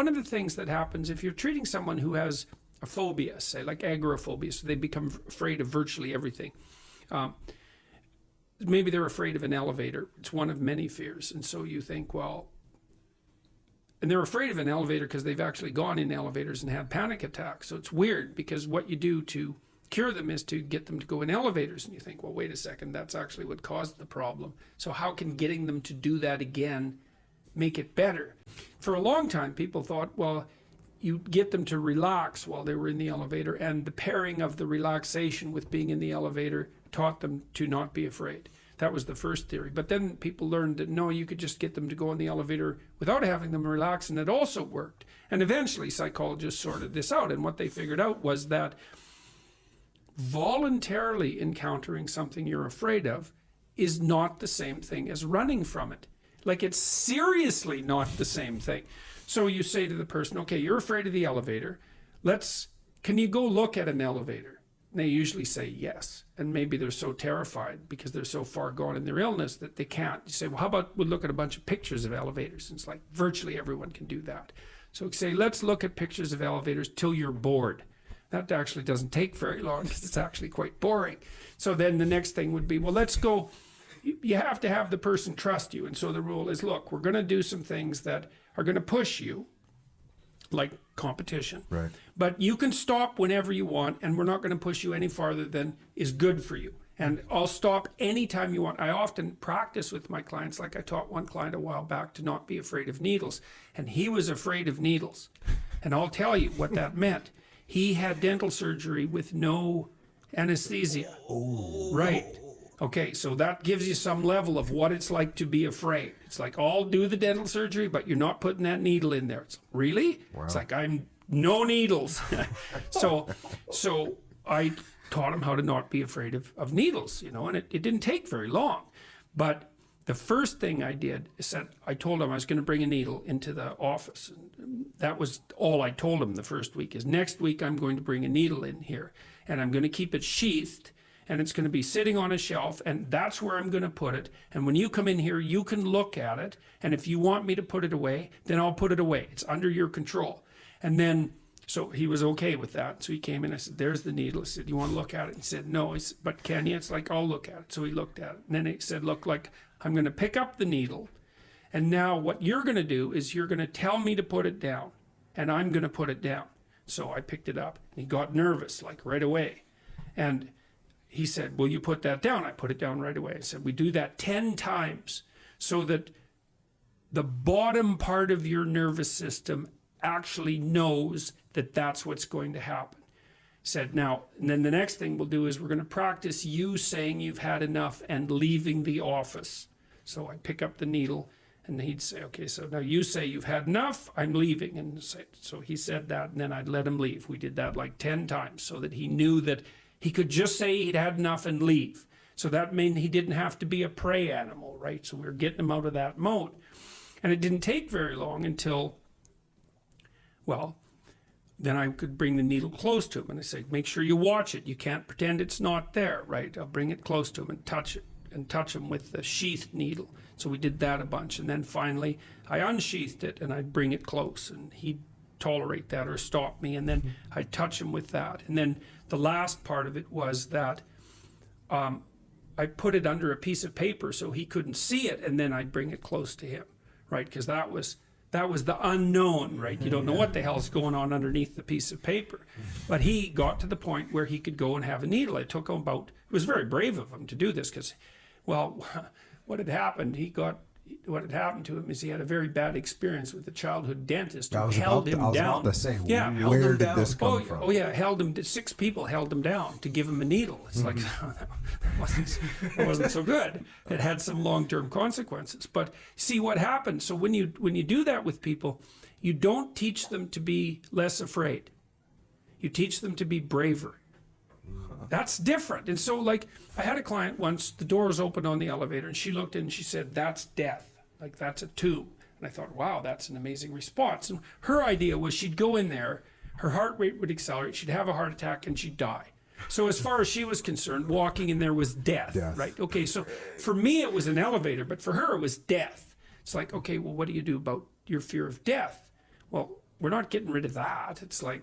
one of the things that happens if you're treating someone who has a phobia, say like agoraphobia, so they become afraid of virtually everything. Maybe they're afraid of an elevator. It's one of many fears. And so you think, well, and they're afraid of an elevator because they've actually gone in elevators and had panic attacks. So it's weird because what you do to cure them is to get them to go in elevators. And you think, well, wait a second, that's actually what caused the problem. So how can getting them to do that again make it better? For a long time, people thought, well, you get them to relax while they were in the elevator, and the pairing of the relaxation with being in the elevator taught them to not be afraid. That was the first theory. But then people learned that no, you could just get them to go in the elevator without having them relax, and it also worked. And eventually psychologists sorted this out, and what they figured out was that voluntarily encountering something you're afraid of is not the same thing as running from it. Like, it's seriously not the same thing. So you say to the person, okay, you're afraid of the elevator. Can you go look at an elevator? And they usually say yes. And maybe they're so terrified because they're so far gone in their illness that they can't. You say, well, how about we'll look at a bunch of pictures of elevators? And it's like virtually everyone can do that. So say, let's look at pictures of elevators till you're bored. That actually doesn't take very long because it's actually quite boring. So then the next thing would be, well, let's go. You have to have the person trust you. And so the rule is, look, we're going to do some things that are going to push you, like competition. Right. But you can stop whenever you want, and we're not going to push you any farther than is good for you. And I'll stop anytime you want. I often practice with my clients, like I taught one client a while back to not be afraid of needles. And he was afraid of needles. And I'll tell you what that meant. He had dental surgery with no anesthesia. Oh. Right. Okay, so that gives you some level of what it's like to be afraid. It's like, I'll do the dental surgery, but you're not putting that needle in there. It's really? Wow. It's like, I'm no needles. So I taught him how to not be afraid of needles, and it didn't take very long. But the first thing I did is that I told him I was going to bring a needle into the office. And that was all I told him the first week, is next week I'm going to bring a needle in here, and I'm going to keep it sheathed, and it's going to be sitting on a shelf, and that's where I'm going to put it. And when you come in here, you can look at it, and if you want me to put it away, then I'll put it away. It's under your control. And then, so he was okay with that. So he came in, I said, there's the needle. I said, you want to look at it? He said, no. He said, but can you? It's like, I'll look at it. So he looked at it. And then he said, look, like, I'm going to pick up the needle, and now what you're going to do is you're going to tell me to put it down, and I'm going to put it down. So I picked it up, and he got nervous, like right away. And he said, will you put that down? I put it down right away. I said, we do that 10 times so that the bottom part of your nervous system actually knows that that's what's going to happen. Said, now, and then the next thing we'll do is we're going to practice you saying you've had enough and leaving the office. So I pick up the needle, and he'd say, okay, so now you say you've had enough, I'm leaving. And so he said that, and then I'd let him leave. We did that like 10 times so that he knew that he could just say he'd had enough and leave. So that meant he didn't have to be a prey animal, right? So we were getting him out of that mode. And it didn't take very long until, well, then I could bring the needle close to him. And I say, make sure you watch it. You can't pretend it's not there, right? I'll bring it close to him and touch it, and touch him with the sheathed needle. So we did that a bunch. And then finally, I unsheathed it, and I'd bring it close. And he'd tolerate that or stop me. And then I'd touch him with that. And then the last part of it was that I put it under a piece of paper so he couldn't see it, and then I'd bring it close to him, right? Because that was the unknown, right? You don't know what the hell's going on underneath the piece of paper. But he got to the point where he could go and have a needle. It took him it was very brave of him to do this because, well, what had happened to him is he had a very bad experience with a childhood dentist who held him down. I was about to say, where did this come from? Oh yeah, 6 people held him down to give him a needle. It's like, it wasn't so good. It had some long-term consequences. But see what happened. So when you do that with people, you don't teach them to be less afraid. You teach them to be braver. That's different. And so, like, I had a client once, the door was open on the elevator, and she looked in and she said, that's death. Like, that's a tomb. And I thought, wow, that's an amazing response. And her idea was she'd go in there, her heart rate would accelerate, she'd have a heart attack, and she'd die. So as far as she was concerned, walking in there was death. Right? Okay, so for me it was an elevator, but for her it was death. It's like, okay, well, what do you do about your fear of death? Well, we're not getting rid of that. It's like,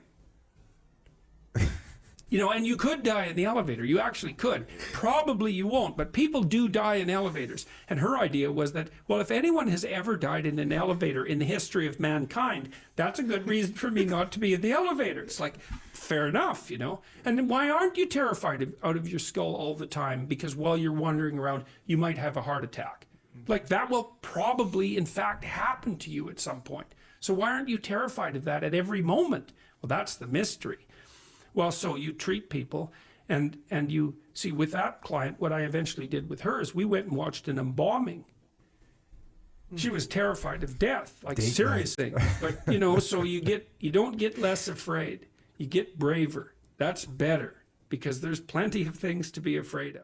you know, and you could die in the elevator. You actually could. Probably you won't, but people do die in elevators. And her idea was that, well, if anyone has ever died in an elevator in the history of mankind, that's a good reason for me not to be in the elevator. It's like, fair enough, you know. And then why aren't you terrified out of your skull all the time? Because while you're wandering around, you might have a heart attack. Like, that will probably, in fact, happen to you at some point. So why aren't you terrified of that at every moment? Well, that's the mystery. Well, so you treat people, and you see, with that client, what I eventually did with her is we went and watched an embalming. She was terrified of death, like seriously. But you know, so you don't get less afraid. You get braver. That's better, because there's plenty of things to be afraid of.